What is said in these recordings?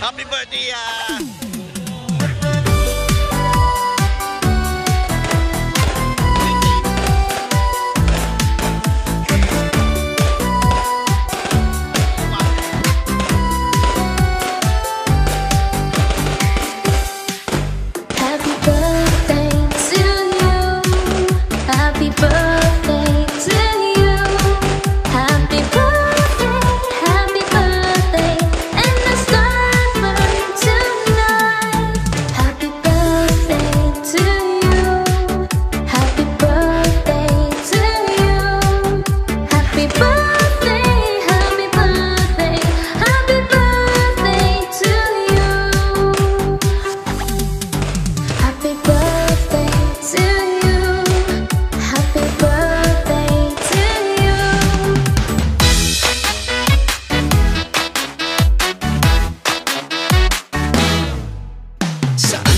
Happy birthday,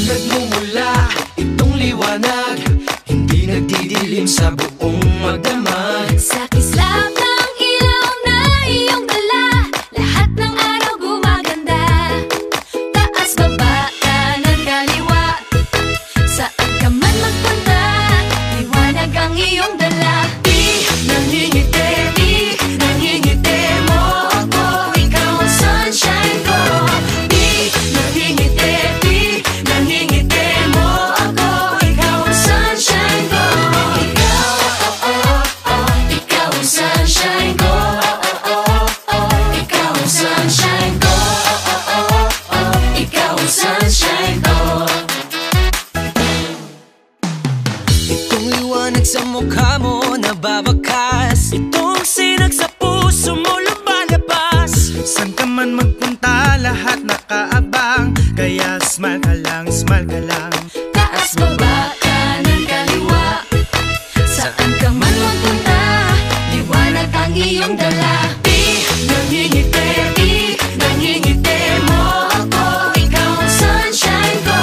Nagmumula itong liwanag, hindi nagdidilim sa buong magdamag. Sa kislap ng ilaw na iyong dala, lahat ng araw gumaganda. Taas, baba, kanan, kaliwa, saan ka man magpunta, liwanag ang iyong dala. Di nangingiti, di nangingiti mo ako, ikaw ang sunshine ko. Di nangingiti, di nangingiti mo ako, ikaw ang sunshine ko. Ikaw, ikaw ang sunshine ko. Ikaw ang sunshine ko. Ikaw ang sunshine ko. Itong liwanag sa mukha mo nababakas, itong sinag sa puso mo lumalabas. San ka man magpunta, lahat nakaabang, kaya smile ka lang, smile ka lang. Taas, baba, kanan, kaliwa, saan ka man magpunta, liwanag ang iyong dala. Di nangingiti, di nangingiti mo ako, ikaw ang sunshine ko.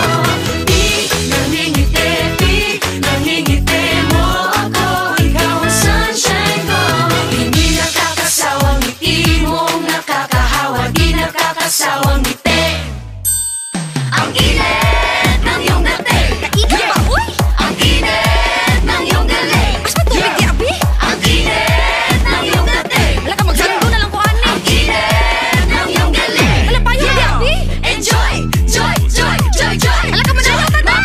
Di nangingiti, di nangingiti mo ako, ikaw ang sunshine ko. Hindi nakakasawang ngiti mong nakakahawa, di nakakasawang ngiti. Ang init ng iyong dating, Kainit ba, uy? ang init ng iyong galing. Mas matubig di, abi? Ang init ng iyong dating, Wala ka magsaludo na lang ko, ani. ang init ng iyong galing. Wala pa yun, di, abi? Enjoy, joy, joy, joy, joy. Wala ka manalo, tatay.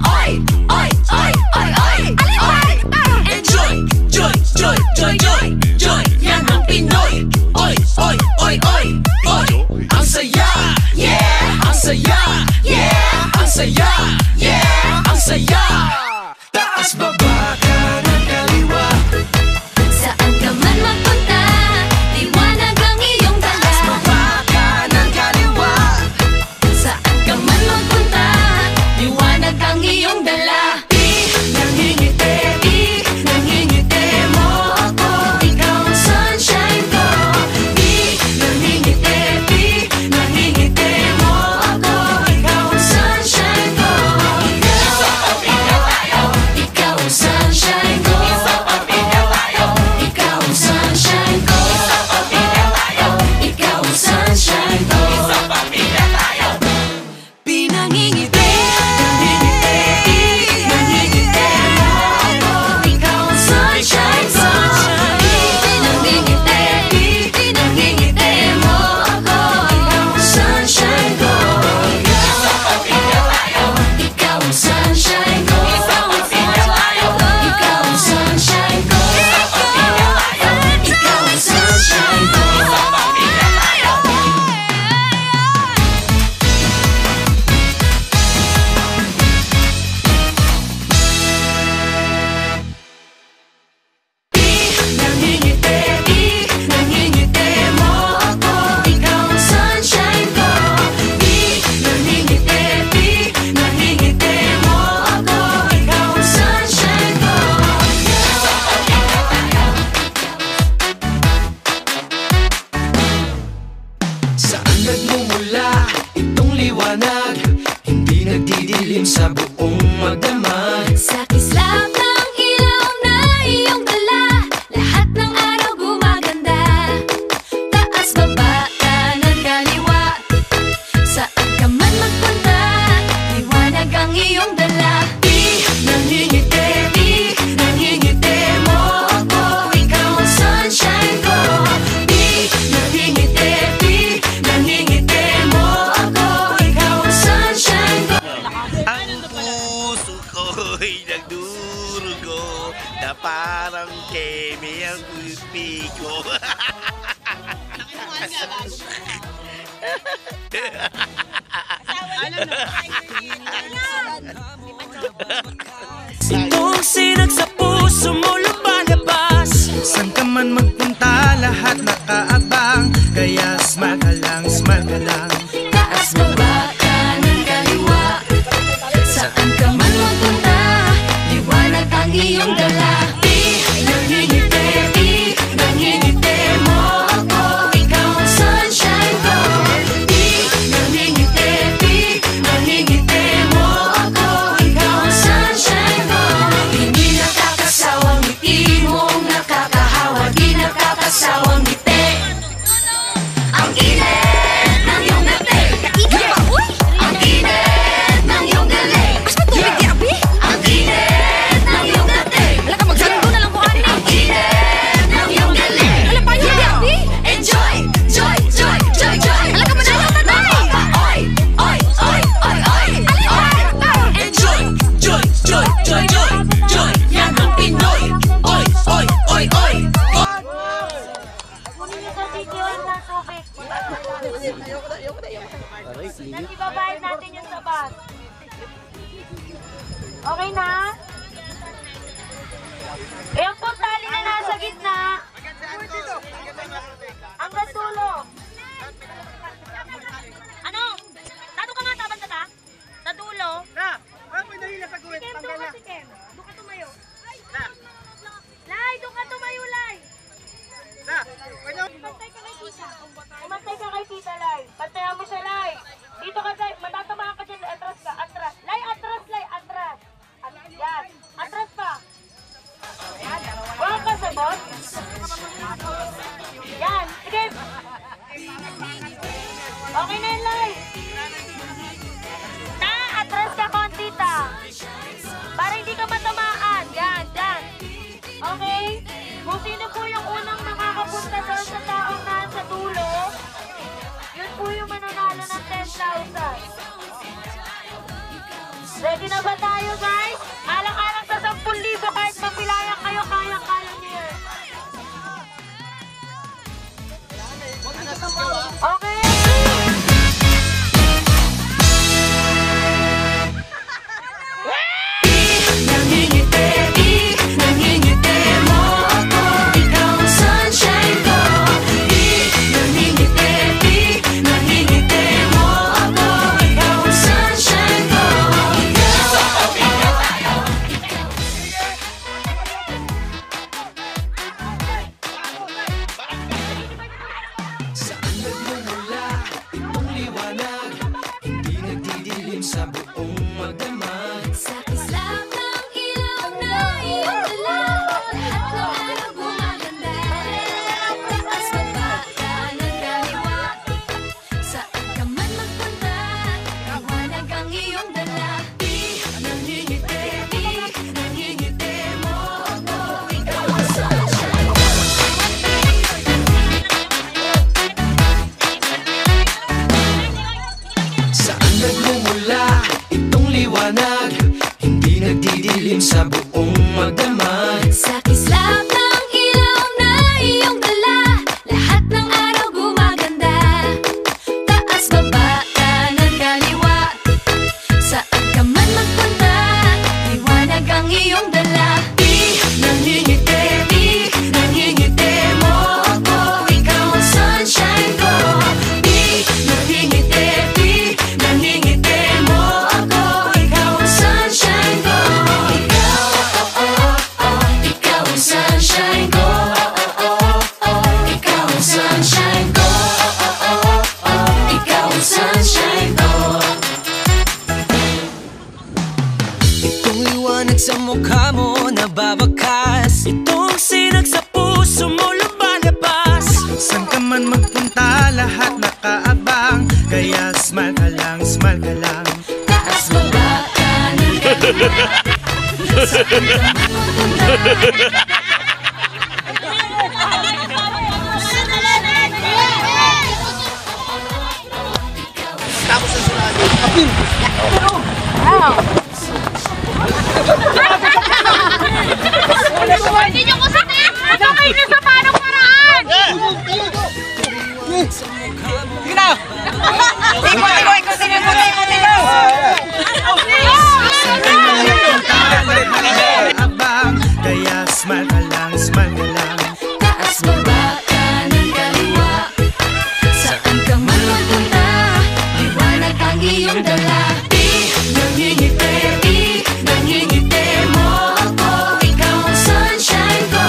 Oy, oy, oy, oy, oy. Alin ba? Enjoy, joy, joy, joy, joy, joy. Yan ang Pinoy. Oy, oy, oy, oy, oy. Ang saya, yeah. Ang saya, yeah. Ang saya, yeah. Ang saya. Taas, baba, kanan, kaliwa. Saan ka man magpunta, liwanag ang iyong dala. Baba, kanan, kaliwa. Saan ka man magpunta, liwanag ang iyong dala. Di nangingiti, di nangingiti mo ako, ikaw ang sunshine ko. Di nangingiti, di nangingiti mo ako, ikaw ang sunshine ko. Ikaw ang sunshine ko. Ikaw ang sunshine ko. Ikaw ang sunshine ko. Pinangingiti, nangingiti, nangingiti mo ako, ikaw ang sunshine ko. Pinangingiti, pinangingiti mo ako, ikaw ang sunshine ko. Ikaw ang sunshine ko. Ikaw ang sunshine ko. Ikaw ang sunshine ko. Ikaw ang sunshine ko. Nangingiti, di nangingiti mo ako, ikaw ang sunshine ko. Di nangingiti, di nangingiti mo ako, ikaw ang sunshine ko. Saan nagmumula itong liwanag, hindi nagdidilim sa buong magdamag. Sa kislap ng ilaw na iyong dala, lahat ng araw gumaganda. Taas, baba, kanan, kaliwa, parang Kemi ang pipi ko. Itong sinag sa puso mo lumalabas. San ka man magpunta, lahat nakaabang. Kaya smile ka lang, smile ka lang. Taas baba, kanan kaliwa. Saan ka man magpunta, liwanag ang iyong dala. Nangingiti, nangingiti mo ako. Ikaw ang sunshine ko. Nangingiti, nangingiti mo ako. Ikaw ang sunshine ko. Hindi nakakasawang ngiti mong nakakahawa. Di nakakasawang ngiti. Ang init ng iyong ngiti. Ang init ng iyong galing. Ang init ng iyong ngiti. Ang init ng iyong galing. Enjoy, joy, joy, joy, joy. Oy, oy, oy, oy, oy. Enjoy, joy, joy, joy, joy, joy. Yan ang Pinoy. Oy, oy, oy, oy. Ibabayad natin yung sa bus. Okay na? Ayan po tali na nasa gitna. Hanggang dulo. Ano? Tato ka nga, taban ka ta? Sa dulo? Sige, doon ka si Ken. Doon ka tumayo. Lai, doon ka tumayo, Lai. Pantay ka kay Tita. Umantay ka kay Tita, Lai. Pantayan mo siya, Lai. Dito ka, Lai. Matatamaan ka dyan. Atras ka. Atras. Lai, atras, Lai. Atras. Yan. Atras pa. Huwag ka sabot. Yan. Sige. Okay na yun, Lai. Ta, atras ka konti, ta. Para hindi ka matamaan. Yan, dyan. Okay? Kung sino po yung unang makakapunta doon sa taong nasa dulo, yun po yung mananalo ng 10,000. Ready na ba tayo, guys? Alang-alang sa 10,000 kahit mapilayan kayo, kaya-kaya niyo yun. Okay? Nangingiti, nangingiti mo ako. Ikaw ang sunshine ko. Nangingiti, nangingiti mo ako. Ikaw ang sunshine ko. Saan nagmumula itong liwanag? Hindi nagdidilim sa buong magdamag. Sa kislap ng ilaw na iyong dala, lahat ng araw gumaganda. Taas baba, kanan kaliwa. Saan ka man magpunta, liwanag ang iyong dala. Nangingiti, nangingiti mo ako. Ikaw ang sunshine ko. Saan nagmumula itong liwanag? Hindi nagdidilim sa buong magdamag. Sa kislap ng ilaw na iyong dala, lahat ng araw gumaganda. Taas baba, kanan kaliwa. Saan ka man magpunta, liwanag ang iyong dala. Nangingiti, nangingiti mo ako. Ikaw ang sunshine ko. Nangingiti, nangingiti mo ako. Ikaw ang sunshine ko. Ikaw ang sunshine ko. Ikaw ang sunshine ko. Ikaw ang sunshine ko. Itong liwanag sa mukha mo nababakas. Itong sinag sa puso mo lumalabas. San ka man magpunta, lahat nakaabang. Kaya smile ka lang, smile ka lang. Taas baba, kanan kaliwa. Saan ka man magpunta, Tapos na sila. Wow! Hindi niyo ko sakit! Masakay na sa parang paraan! Sige na! Abang, kaya smile ka lang, smile ka lang. Taas, baba, kanan, kaliwa. Saan ka man magpunta, liwanag ang iyong dala. Nangingiti mo ako, ikaw ang sunshine ko.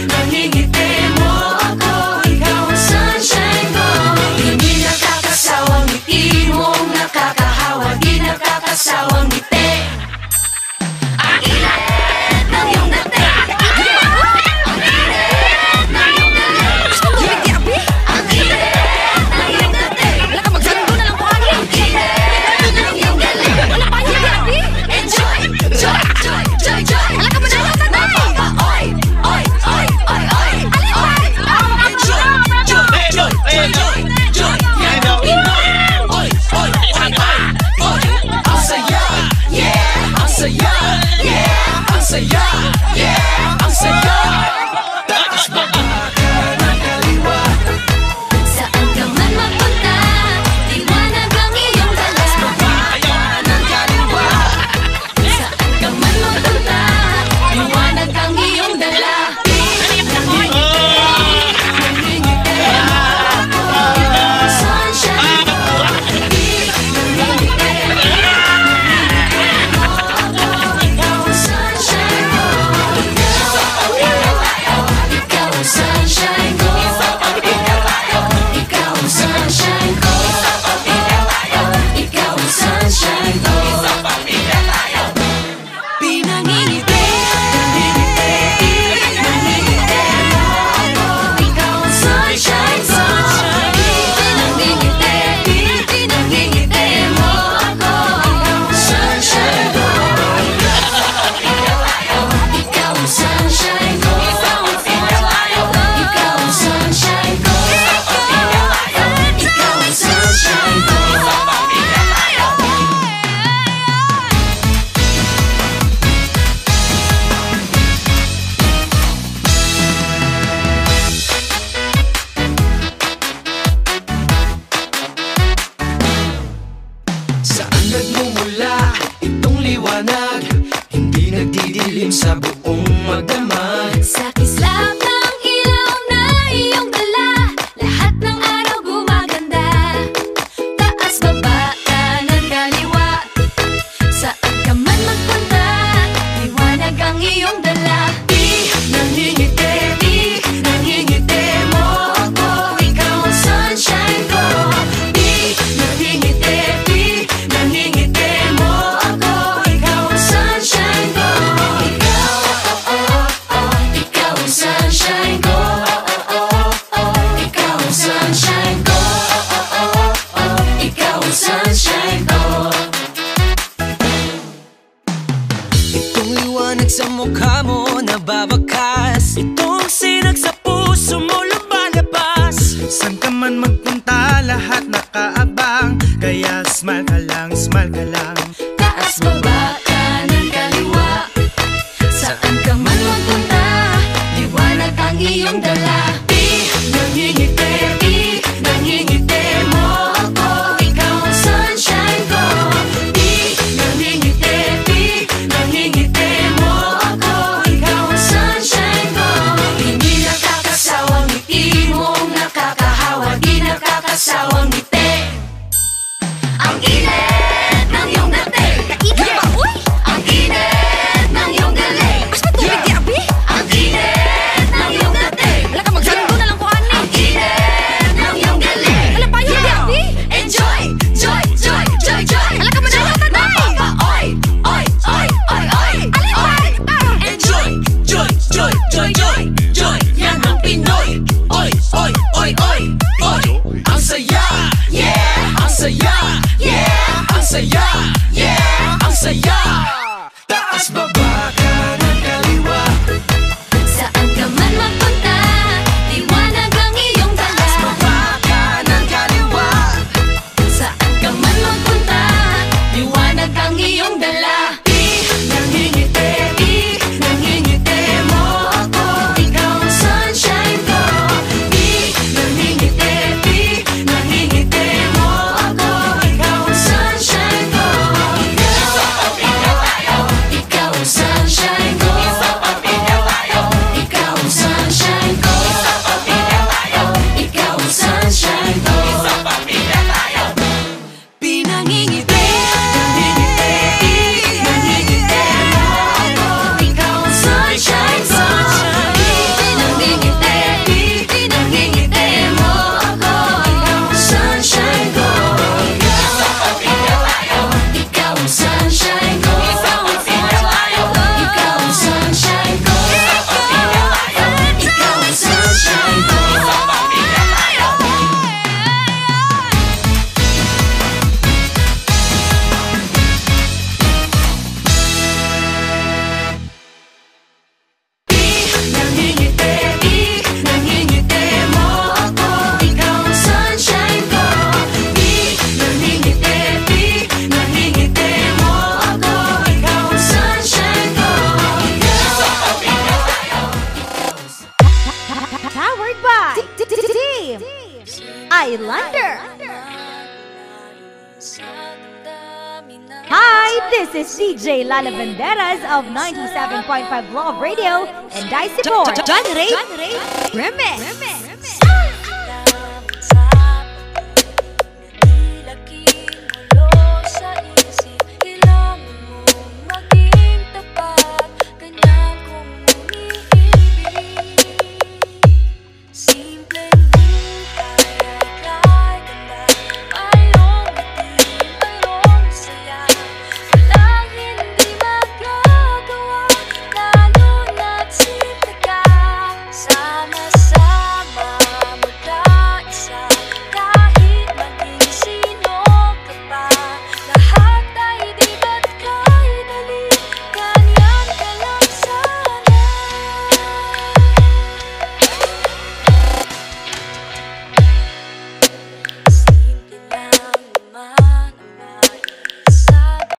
Nangingiti mo ako, ikaw ang sunshine ko. Hindi nakakasawang ngiti mong nakakahawa, di nakakasawang ngiti. Ang init ng iyong dati. Ang init ng iyong dati. Ang init ng iyong dati. Wala ka magsaludo na lang po agad. Ang init ng iyong dati. Wala pa yung dati. Enjoy, joy, joy, joy, joy. Wala ka magsaludo na lang. Oy, oy, oy, oy, oy. Enjoy, joy, joy, joy, joy, joy. Yan ang Pinoy. Oy, oy, oy, oy, oy. Ang saya, yeah. Ang saya, yeah. Ang saya, yeah. Ang saya. Taas baba, kanan kaliwa. Saan ka man magpunta, liwanag ang iyong dala. Kanan kaliwa. Saan ka man magpunta, liwanag ang iyong dala. Nangingiti ako, ikaw ang sunshine ko. Nangingiti mo ako, ikaw ang sunshine ko. Ikaw ang sunshine ko. Ikaw ang sunshine ko. Ikaw ang sunshine ko. Pinangingiti, nangingiti mo ako, ikaw ang sunshine ko. Pinangingiti mo ako, ikaw ang sunshine ko. Ikaw ang sunshine ko. Ikaw ang sunshine ko. Ikaw ang sunshine ko. Saan nagmumula itong liwanag? Hindi nagdidilim sa buong magdamag. Sa kislap ng ilaw na iyong dala, lahat ng araw gumaganda. Taas, baba, kanan, kaliwa. Saan ka man magpunta, liwanag ang iyong dala. Nangingiti mo ako, ikaw ang sunshine ko. Nangingiti mo ako, ikaw ang sunshine ko. Ikaw ang sunshine ko. Ikaw ang sunshine ko. Ikaw ang sunshine ko. Itong liwanag sa mukha mo nababakas. Itong sinag sa puso mo lumalabas. Saan ka man magpunta, lahat nakaabang. Kaya smile ka lang, smile ka lang. Taas, baba, kanan, kaliwa. Saan ka man magpunta, liwanag ang iyong dala. Nangingiti mo ako, ikaw ang sunshine ko. Nangingiti mo ako, ikaw ang sunshine ko. Hindi nakakasawang ngiti mong nakakahawa, di nakakasawang ngiti. Ang init ng Islander. Hi, this is DJ Lala Banderas of 97.5 Love Radio and Dicey Boy. Remix.